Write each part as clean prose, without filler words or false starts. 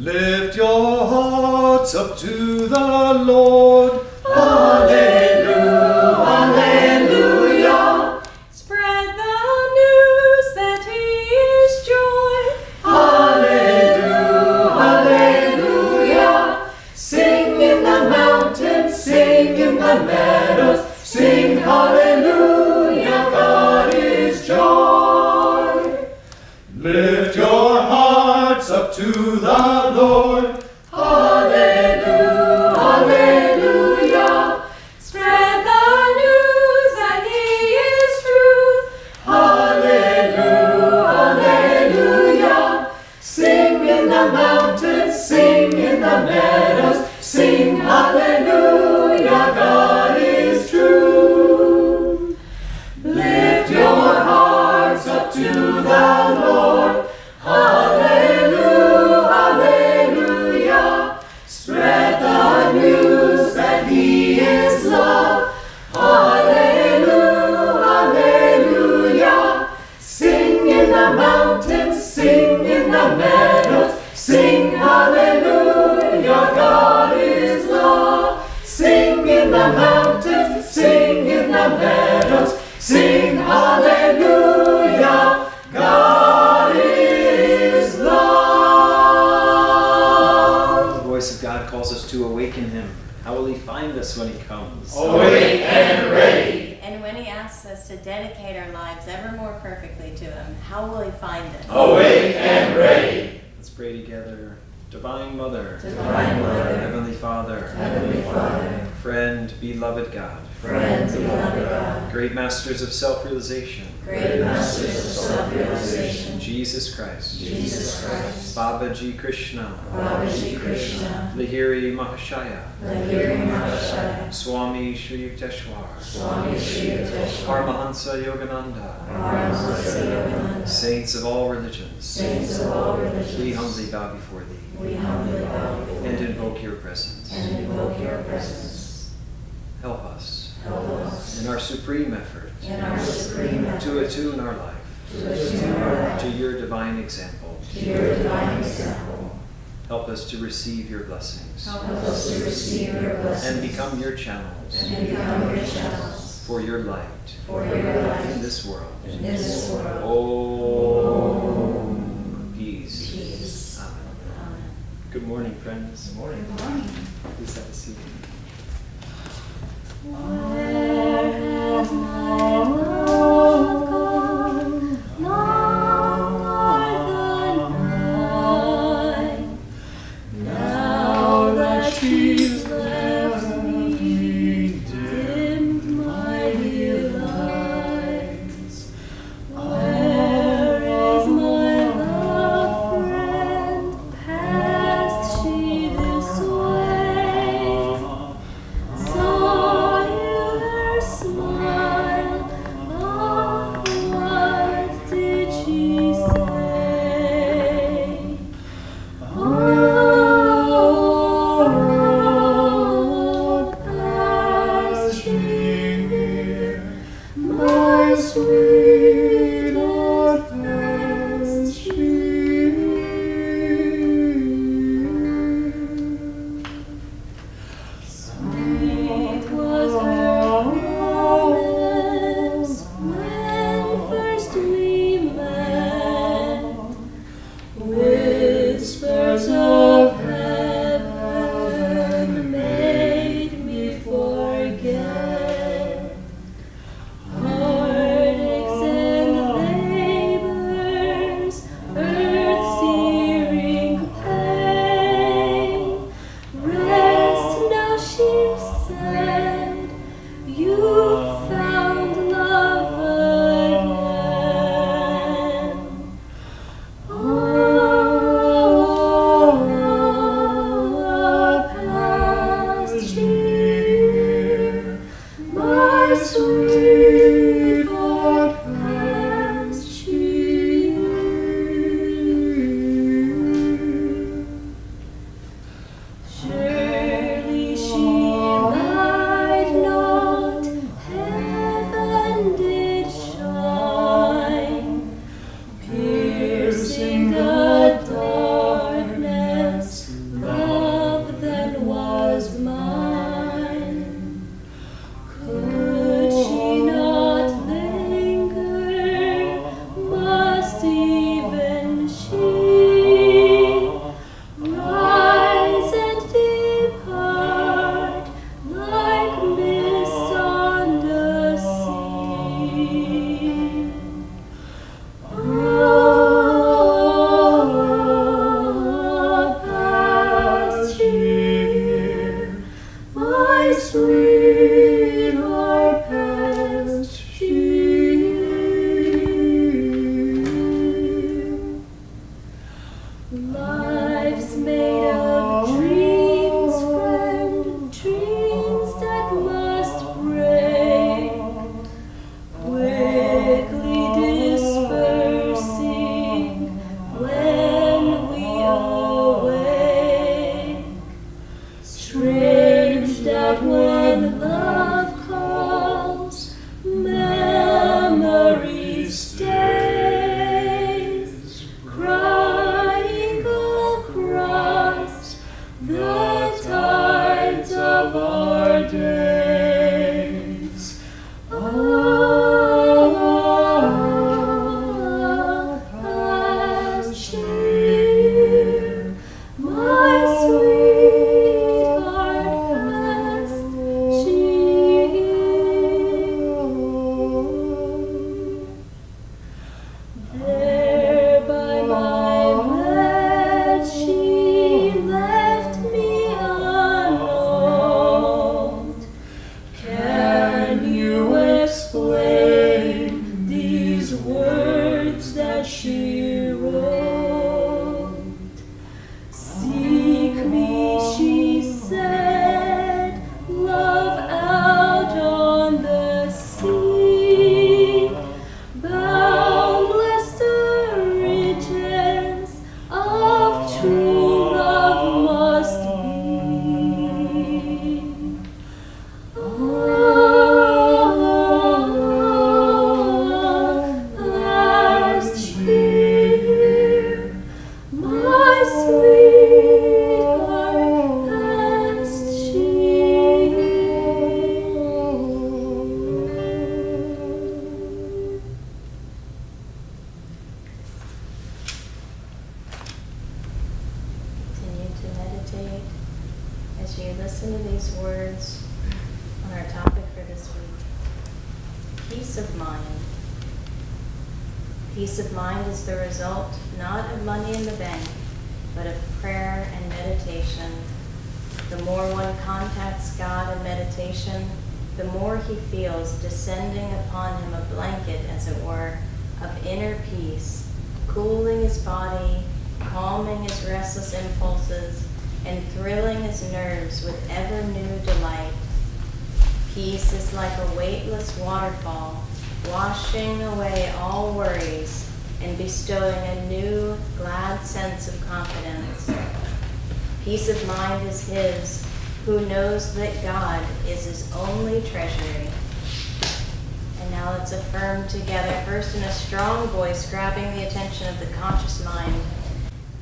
Lift your hearts up to the Lord. Hallelujah, hallelujah. Spread the news that He is joy. Hallelujah, hallelujah. Sing in the mountains, sing in the meadows, sing hallelujah, God is joy. Lift your hearts up to the Lord. Hallelujah, hallelujah. Spread the news that He is truth. Hallelujah, hallelujah. Sing in the mountains, sing in the meadows, sing hallelujah, God is true. Lift your hearts up to the Lord. Hallelujah, hallelujah. Spread the news that He is love. Hallelujah, hallelujah. Sing in the mountains, sing in the meadows, sing hallelujah, God is love. Sing in the mountains, sing in the meadows, sing hallelujah, God is love. The voice of God calls us to awaken Him. How will He find us when He comes? Awake and ready. And when He asks us to dedicate our lives ever more perfectly to Him, how will He find us? Awake and ready. Let's pray together. Divine Mother, Divine Mother, Heavenly Father, Heavenly Father, friend, beloved God, friend, beloved God, great masters of self-realization, great masters of self-realization, Jesus Christ, Jesus Christ, Babaji Krishna, Babaji Krishna, Lahiri Mahashaya, Lahiri Mahashaya, Swami Shri Yukteswar, Swami Shri Yukteswar, Paramahansa Yogananda, Paramahansa Yogananda, saints of all religions, saints of all religions, we humbly bow before Thee we humbly bow before and Thee invoke Your presence. and invoke Your presence. Help us Help us in our supreme effort in our supreme effort to attune our life to attune our life to Your divine example. to Your divine example. Help us to receive Your blessings Help us to receive Your blessings and become Your channels and become Your channels for Your light for Your light in this world. in this world. Om. Peace. Peace. Amen. Amen. Good morning, friends. Good morning. Good morning. Please have a seat. Where has my love gone? Long are the night. Now that she's left me, dimmed my delights. Where is my love friend? Passed she this way? Saw you her smile lives made of dreams, friend, dreams that must break, quickly dispersing when we awake. Strange that when love calls, memory stays, crying across the tides of our days. Past cheer, my sweetheart, past cheer. There by my bed she left me unknown. Can you explain these words that she wrote? Seek me, she said, love out on the sea. Boundless the regions of true love must be. Past cheer, my sweetheart, past cheer. Continue to meditate as you listen to these words on our topic for this week. Peace of mind. Peace of mind is the result not of money in the bank, but of prayer and meditation. The more one contacts God in meditation, the more he feels descending upon him a blanket, as it were, of inner peace, cooling his body, calming his restless impulses, and thrilling his nerves with ever new delight. Peace is like a weightless waterfall, washing away all worries and bestowing a new, glad sense of confidence. Peace of mind is his who knows that God is his only treasury. And now let's affirm together, first in a strong voice, grabbing the attention of the conscious mind.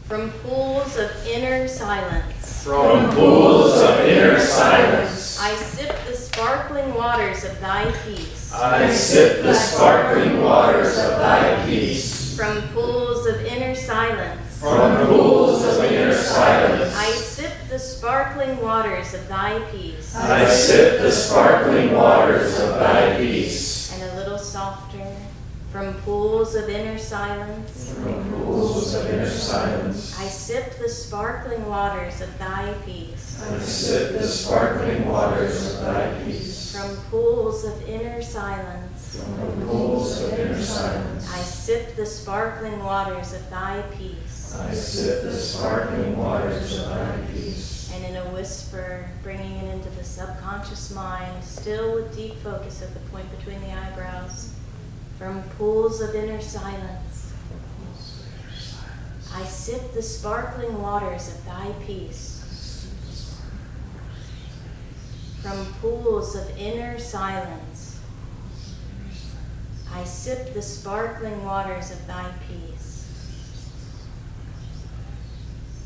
From pools of inner silence, From pools of inner silence, I sip the sparkling waters of thy peace. I sip the sparkling waters of thy peace. From pools of inner silence, From pools of inner silence, I sip the sparkling waters of thy peace. I sip the sparkling waters of thy peace. And a little softer. From pools of inner silence, From pools of inner silence, I sip the sparkling waters of thy peace. I sip the sparkling waters of thy peace. From pools of inner silence, From pools of inner silence, I sip the sparkling waters of thy peace. I sip the sparkling waters of thy peace. And in a whisper, bringing it into the subconscious mind, still with deep focus at the point between the eyebrows. From pools of inner silence, I sip the sparkling waters of thy peace. From pools of inner silence, I sip the sparkling waters of thy peace.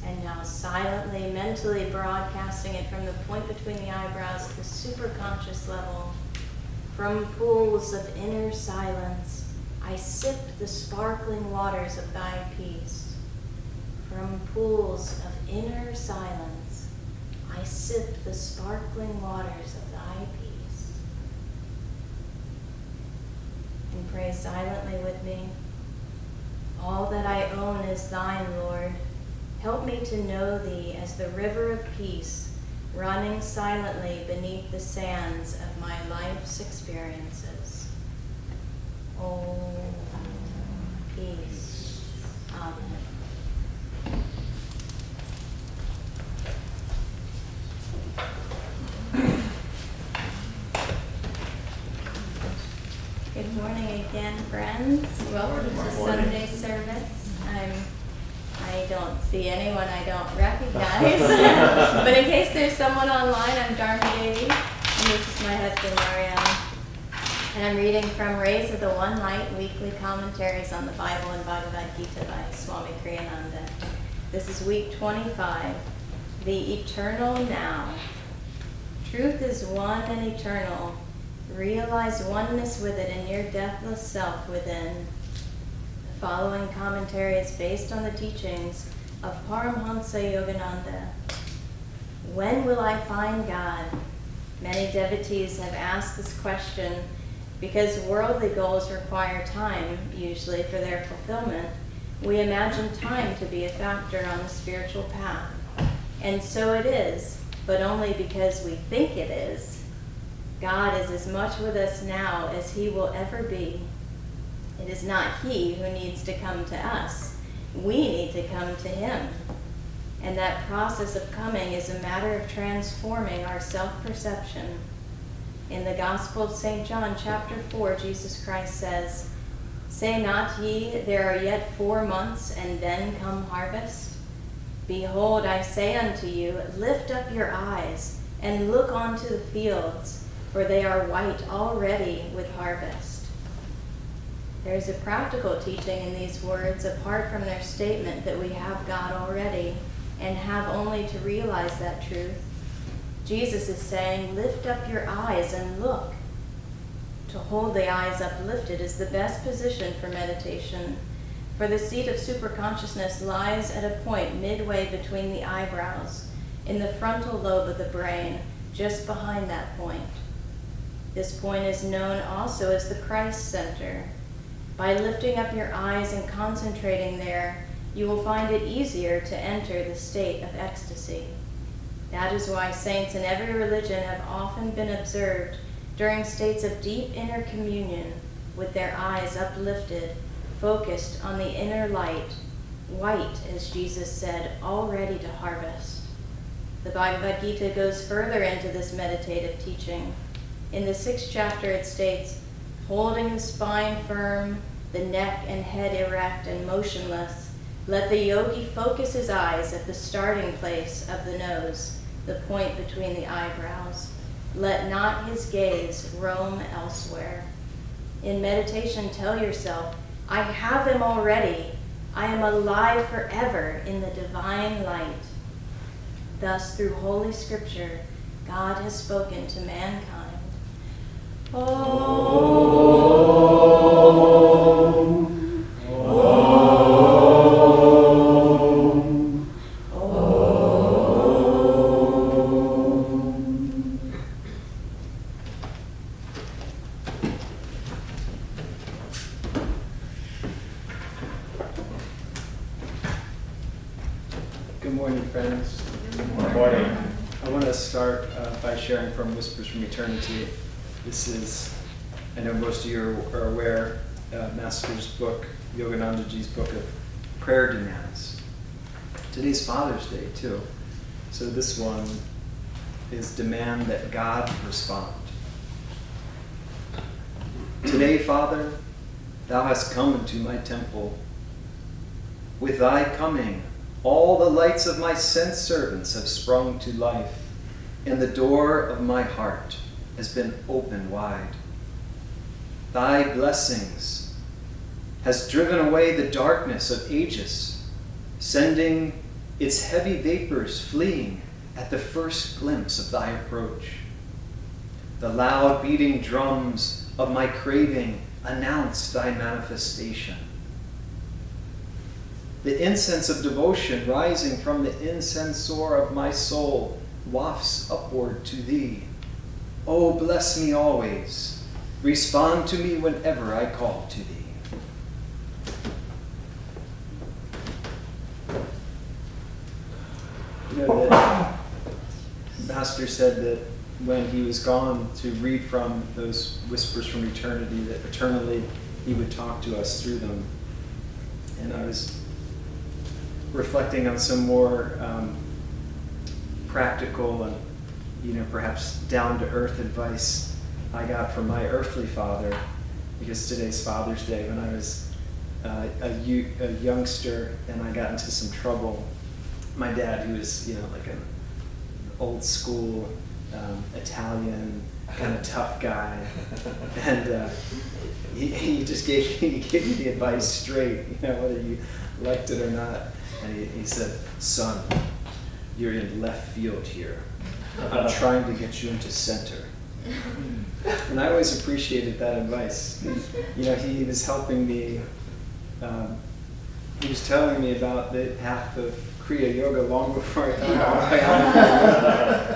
And now silently, mentally broadcasting it from the point between the eyebrows to the superconscious level. From pools of inner silence, I sip the sparkling waters of thy peace. From pools of inner silence, I sip the sparkling waters of thy peace. And pray silently with me. All that I own is thine, Lord. Help me to know thee as the river of peace, running silently beneath the sands of my life's experiences. Oh, peace. Amen. Good morning again, friends. Welcome to Sunday service. I don't see anyone I don't recognize. But in case there's someone online, I'm Dharmadevi, and this is my husband, Narayan. And I'm reading from Rays of the One Light Weekly Commentaries on the Bible and Bhagavad Gita by Swami Ananda. This is week 25, The Eternal Now. Truth is one and eternal. Realize oneness with it in your deathless self within. The following commentary is based on the teachings of Paramhansa Yogananda. When will I find God? Many devotees have asked this question because worldly goals require time, usually for their fulfillment. We imagine time to be a factor on the spiritual path. And so it is, but only because we think it is. God is as much with us now as he will ever be. It is not he who needs to come to us. We need to come to him. And that process of coming is a matter of transforming our self-perception. In the Gospel of St. John, chapter 4, Jesus Christ says, "Say not ye, there are yet 4 months, and then come harvest? Behold, I say unto you, lift up your eyes, and look unto the fields, for they are white already with harvest." There is a practical teaching in these words, apart from their statement that we have God already, and have only to realize that truth. Jesus is saying, lift up your eyes and look. To hold the eyes uplifted is the best position for meditation, for the seat of superconsciousness lies at a point midway between the eyebrows, in the frontal lobe of the brain, just behind that point. This point is known also as the Christ Center. By lifting up your eyes and concentrating there, you will find it easier to enter the state of ecstasy. That is why saints in every religion have often been observed during states of deep inner communion, with their eyes uplifted, focused on the inner light, white, as Jesus said, already to harvest. The Bhagavad Gita goes further into this meditative teaching. In the 6th chapter it states, holding the spine firm, the neck and head erect and motionless, let the yogi focus his eyes at the starting place of the nose, the point between the eyebrows. Let not his gaze roam elsewhere. In meditation, tell yourself, I have him already. I am alive forever in the divine light. Thus, through Holy Scripture, God has spoken to mankind. Om. Om. Om. Good morning, friends. Good morning. I want to start by sharing from Whispers from Eternity. This is, I know most of you are aware, Master's book, Yoganandaji's book of prayer demands. Today's Father's Day, too. So this one is demand that God respond. Today, Father, thou hast come into my temple. With thy coming, all the lights of my sense servants have sprung to life, and the door of my heart has been open wide. Thy blessings has driven away the darkness of ages, sending its heavy vapors fleeing at the first glimpse of thy approach. The loud beating drums of my craving announce thy manifestation. The incense of devotion rising from the incensor of my soul wafts upward to thee. Oh, bless me always. Respond to me whenever I call to thee. You know, that Master said that when he was gone to read from those Whispers from Eternity, that eternally he would talk to us through them. And I was reflecting on some more practical and perhaps down-to-earth advice I got from my earthly father. because today's Father's Day. When I was a youngster and I got into some trouble, my dad, who was, like an old school Italian kind of tough guy, and he just gave me the advice straight, whether you liked it or not. And he said, "Son, you're in left field here. I'm trying to get you into center." And I always appreciated that advice. He was helping me. He was telling me about the path of Kriya Yoga long before I thought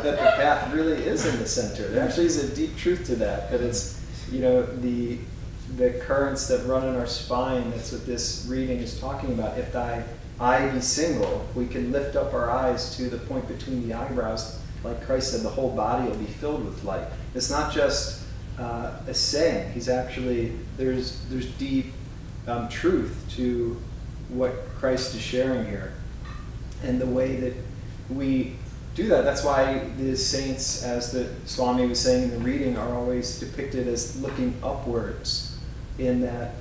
that the path really is in the center. There actually is a deep truth to that. That it's, the currents that run in our spine. That's what this reading is talking about. If thy eye be single, we can lift up our eyes to the point between the eyebrows. Like Christ said, the whole body will be filled with light. It's not just a saying. He's actually, there's deep truth to what Christ is sharing here. And the way that we do that, that's why the saints, as the Swami was saying in the reading, are always depicted as looking upwards in that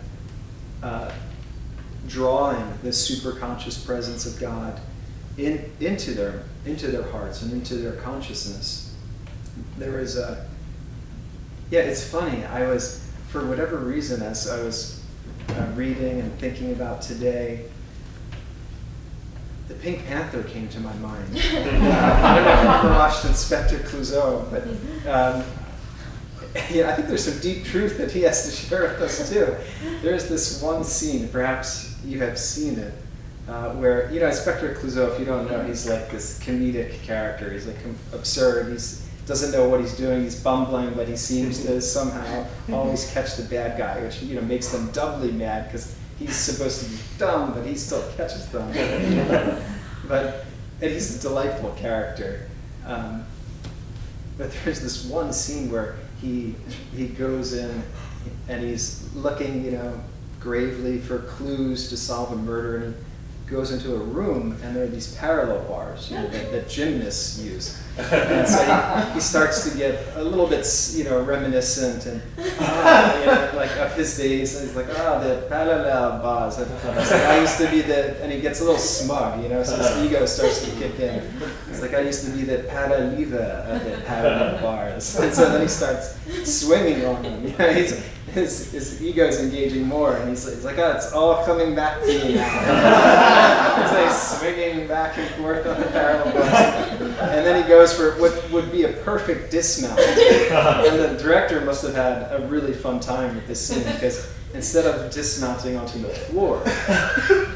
drawing the superconscious presence of God into their hearts and into their consciousness. There was it's funny, I was, for whatever reason, as I was reading and thinking about today, the Pink Panther came to my mind. I don't know if you've ever watched Inspector Clouseau, but I think there's some deep truth that he has to share with us too. There's this one scene, perhaps you have seen it, where, Inspector Clouseau, if you don't know, he's like this comedic character. He's like absurd. He doesn't know what he's doing. He's bumbling, but he seems to somehow always catch the bad guy, which makes them doubly mad because he's supposed to be dumb, but he still catches them. And he's a delightful character. But there's this one scene where he goes in and he's looking, gravely for clues to solve a murder, and he goes into a room and there are these parallel bars that gymnasts use. And so he starts to get a little bit, reminiscent and like of his days. And he's like, the parallel bars. And he's like, I used to be and he gets a little smug, so his ego starts to kick in. He's like, I used to be the paralever of the parallel bars. And so then he starts swinging on them. His ego's engaging more, and he's like, it's all coming back to me now. So he's swinging back and forth on the parallel bars. And then he goes for what would be a perfect dismount. And the director must have had a really fun time with this scene, because instead of dismounting onto the floor,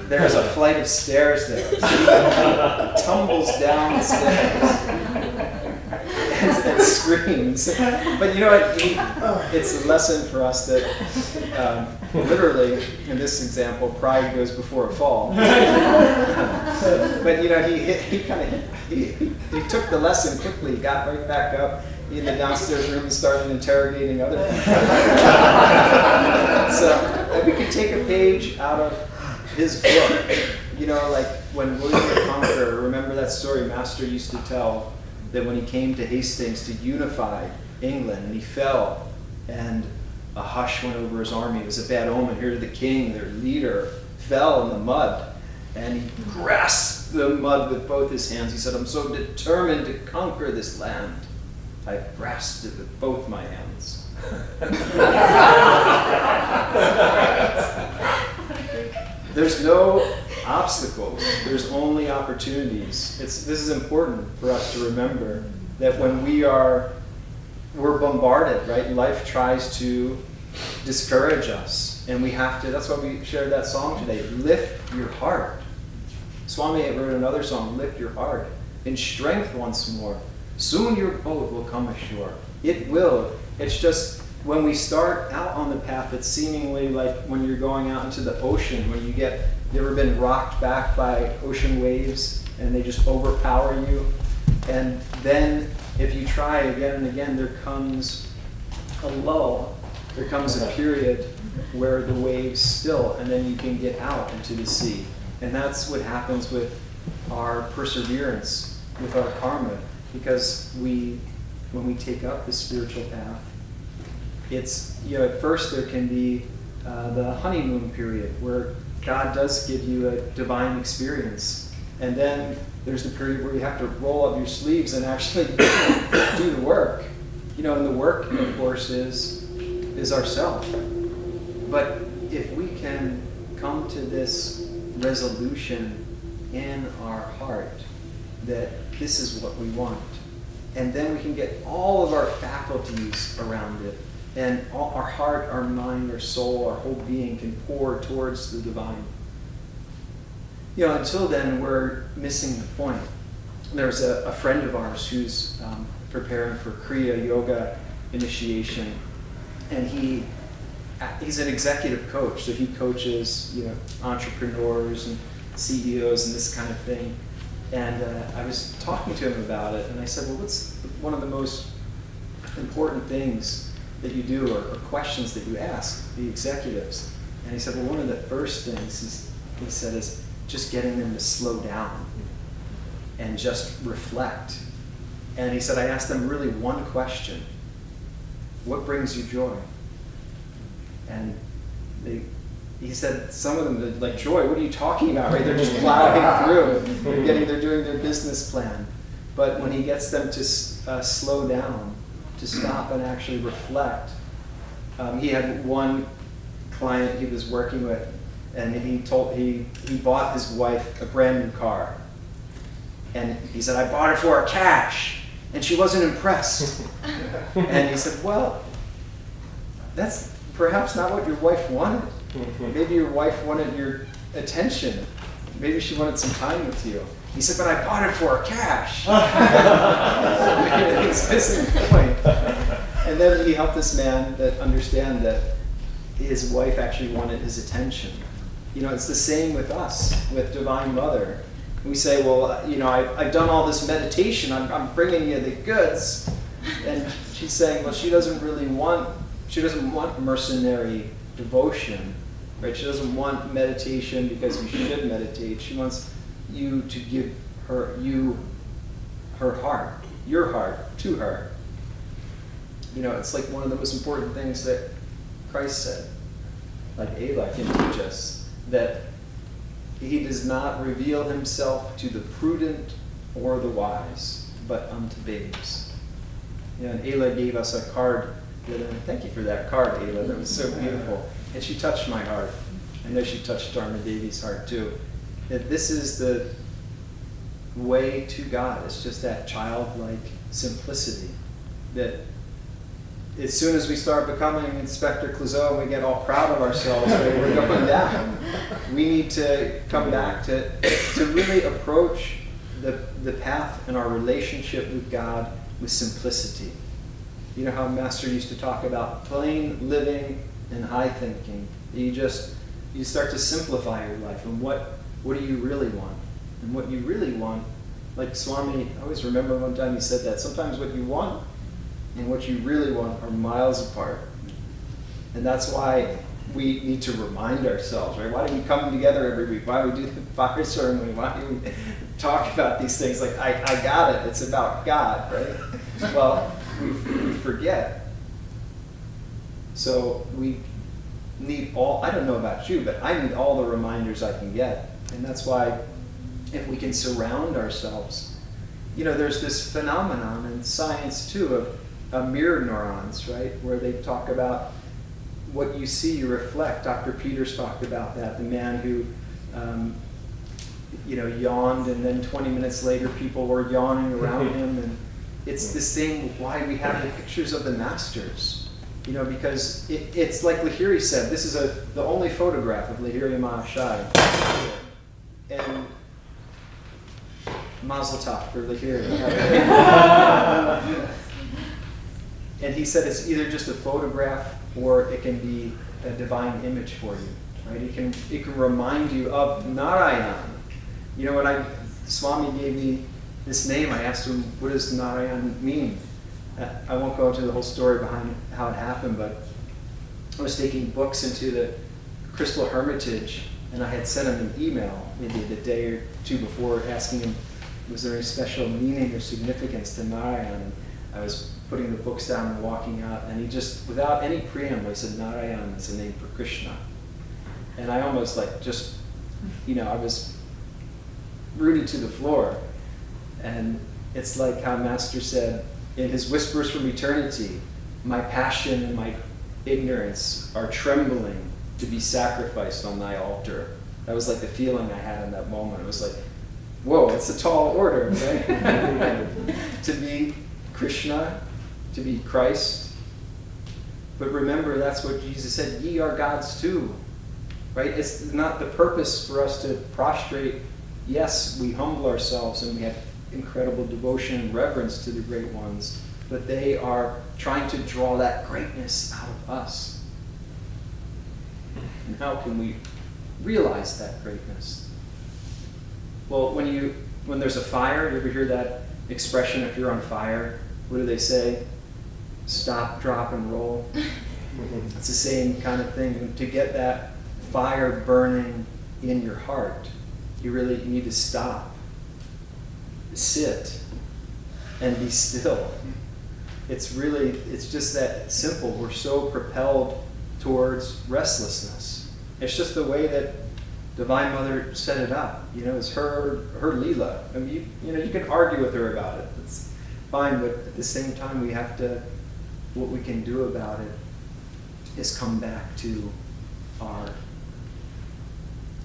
there's a flight of stairs there. So he tumbles down the stairs and screams. But you know what? It's a lesson for us that literally, in this example, pride goes before a fall. But he took the lesson quickly, got right back up in the downstairs room and started interrogating other people. So we could take a page out of his book. Like when William the Conqueror, remember that story Master used to tell, that when he came to Hastings to unify England, and he fell, and a hush went over his army. It was a bad omen. Here the king, their leader, fell in the mud, and he grasped the mud with both his hands. He said, I'm so determined to conquer this land. I grasped it with both my hands. There's no obstacles. There's only opportunities. This is important for us to remember, that when we're bombarded, right? Life tries to discourage us, and we have to. That's why we shared that song today. Lift your heart. Swami wrote another song. Lift your heart in strength once more. Soon your boat will come ashore. It will. It's just when we start out on the path, it's seemingly like when you're going out into the ocean, when you ever been rocked back by ocean waves and they just overpower you? And then if you try again and again, there comes a lull. There comes a period where the waves still, and then you can get out into the sea. And that's what happens with our perseverance, with our karma, because when we take up the spiritual path, it's, at first there can be the honeymoon period where God does give you a divine experience. And then there's the period where you have to roll up your sleeves and actually do the work. And the work, of course, is ourself. But if we can come to this resolution in our heart that this is what we want, and then we can get all of our faculties around it, and all our heart, our mind, our soul, our whole being can pour towards the divine. Until then, we're missing the point. There's a friend of ours who's preparing for Kriya Yoga initiation, and he's an executive coach, so he coaches entrepreneurs and CEOs and this kind of thing. And I was talking to him about it, and I said, well, what's one of the most important things that you do, or questions that you ask the executives? And he said, well, one of the first things he said is just getting them to slow down and just reflect. And he said, I asked them really one question: what brings you joy? And he said, some of them, like, joy, what are you talking about, right? They're just plowing through. They're doing their business plan. But when he gets them to slow down, to stop and actually reflect, he had one client he was working with, and he bought his wife a brand new car. And he said, I bought it for her cash. And she wasn't impressed. And he said, well, that's perhaps not what your wife wanted. Maybe your wife wanted your attention. Maybe she wanted some time with you. He said, but I bought it for her cash. He's missing the point. And then he helped this man understand that his wife actually wanted his attention. It's the same with us, with Divine Mother. We say, well, I've done all this meditation. I'm bringing you the goods. And she's saying, well, she doesn't want mercenary devotion, right? She doesn't want meditation because you should meditate. She wants you to give her her heart, your heart, to her. It's like one of the most important things that Christ said, like Ayla can teach us, that he does not reveal himself to the prudent or the wise, but unto babes. And Ayla gave us a card. Thank you for that card, Ayla. That was so beautiful. And she touched my heart. I know she touched Dharmadevi's heart too. That this is the way to God. It's just that childlike simplicity. That as soon as we start becoming Inspector Clouseau and we get all proud of ourselves, we're going down. We need to come back to really approach the path in our relationship with God with simplicity. You know how Master used to talk about plain living and high thinking. You start to simplify your life, and what do you really want? And what you really want, like Swami, I always remember one time he said that, sometimes what you want and what you really want are miles apart. And that's why we need to remind ourselves, right? Why do we come together every week? Why do we do the fire ceremony? Why do we talk about these things? Like, I got it. It's about God, right? Well, we forget. So we need I don't know about you, but I need all the reminders I can get. And that's why if we can surround ourselves, there's this phenomenon in science too of mirror neurons, right? Where they talk about what you see, you reflect. Dr. Peters talked about that, the man who yawned, and then 20 minutes later people were yawning around him. And it's this thing why we have the pictures of the masters, because it's like Lahiri said, this is the only photograph of Lahiri Mahashai. And Mazel Tov for Lahiri. And he said it's either just a photograph or it can be a divine image for you, right? It can remind you of Narayan. When Swami gave me this name, I asked him, what does Narayan mean? I won't go into the whole story behind how it happened, but I was taking books into the Crystal Hermitage, and I had sent him an email maybe the day or two before asking him, was there any special meaning or significance to Narayan? And I was putting the books down and walking out, and he just, without any preamble, he said, Narayan is a name for Krishna. And I almost like just, I was rooted to the floor. And it's like how Master said, in his Whispers from Eternity, my passion and my ignorance are trembling to be sacrificed on thy altar. That was like the feeling I had in that moment. It was like, whoa, it's a tall order, right? To be Krishna, to be Christ. But remember, that's what Jesus said, ye are gods too. Right? It's not the purpose for us to prostrate. Yes, we humble ourselves and we have incredible devotion and reverence to the great ones, but they are trying to draw that greatness out of us. And how can we realize that greatness? Well, when there's a fire, you ever hear that expression, if you're on fire, what do they say? Stop, drop, and roll. It's the same kind of thing. To get that fire burning in your heart, you need to stop, sit, and be still. It's just that simple. We're so propelled towards restlessness. It's just the way that Divine Mother set it up. It's her Leela. I mean, you can argue with her about it. It's fine, but at the same time, what we can do about it is come back to our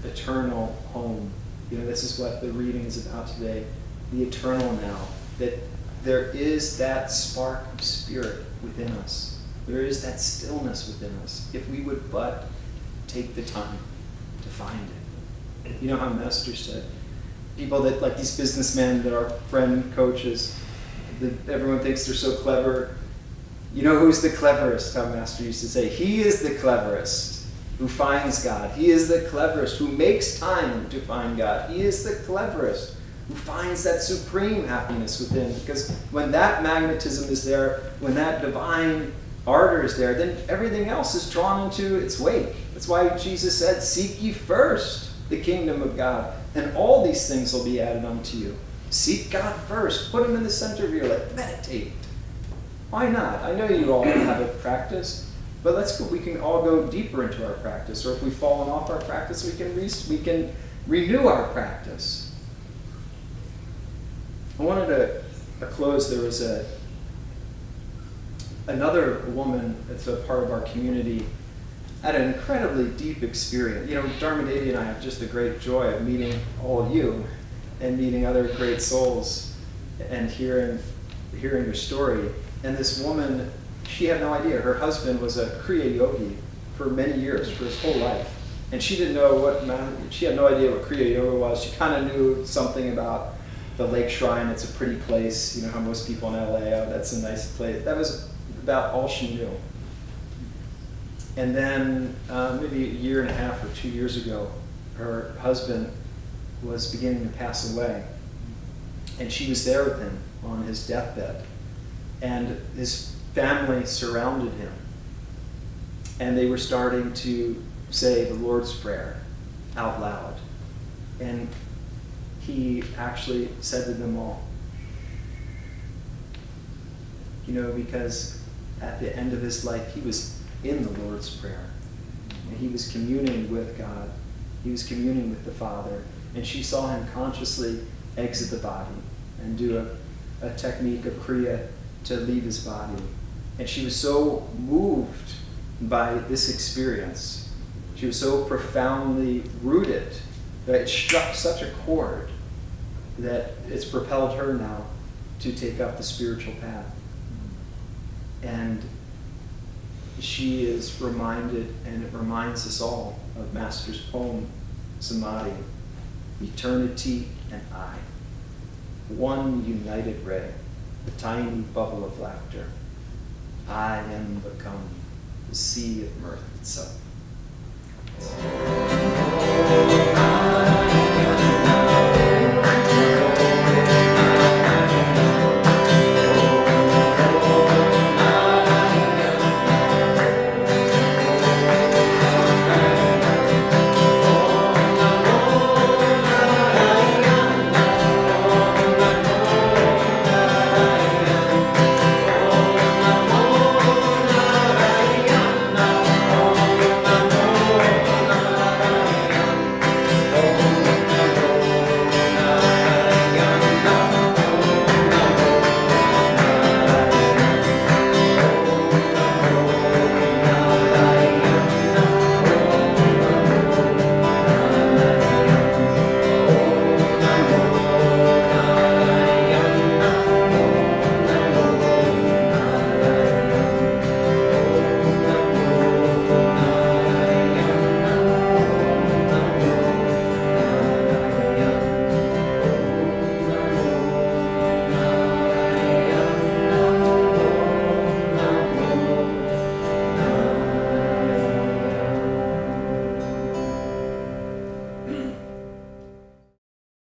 eternal home. This is what the reading is about today. The eternal now. That there is that spark of spirit within us. There is that stillness within us. If we would but take the time to find it. You know how Master said, people that, like these businessmen that our friend coaches, that everyone thinks they're so clever. You know who's the cleverest? How Master used to say, he is the cleverest who finds God. He is the cleverest who makes time to find God. He is the cleverest who finds that supreme happiness within. Because when that magnetism is there, when that divine ardor is there, then everything else is drawn into its wake. That's why Jesus said, seek ye first the kingdom of God, and all these things will be added unto you. Seek God first. Put him in the center of your life. Meditate. Why not? I know you all have a practice, but we can all go deeper into our practice. Or if we've fallen off our practice, we can renew our practice. I wanted to close. There was another woman that's a part of our community, had an incredibly deep experience. Dharmadevi and I have just a great joy of meeting all of you and meeting other great souls and hearing your story. And this woman, she had no idea. Her husband was a Kriya Yogi for many years, for his whole life. And she didn't know she had no idea what Kriya Yoga was. She kind of knew something about the Lake Shrine. It's a pretty place. How most people in LA, that's a nice place. That was about all she knew. And then maybe a year and a half or 2 years ago, her husband was beginning to pass away. And she was there with him on his deathbed. And his family surrounded him. And they were starting to say the Lord's Prayer out loud. And he actually said to them all, because at the end of his life, he was in the Lord's Prayer. And he was communing with God. He was communing with the Father. And she saw him consciously exit the body and do a technique of Kriya to leave his body. And she was so moved by this experience. She was so profoundly rooted that it struck such a chord that it's propelled her now to take up the spiritual path. And she is reminded, and it reminds us all, of Master's poem, Samadhi, eternity and I, one united ray, a tiny bubble of laughter. I am become the sea of mirth itself.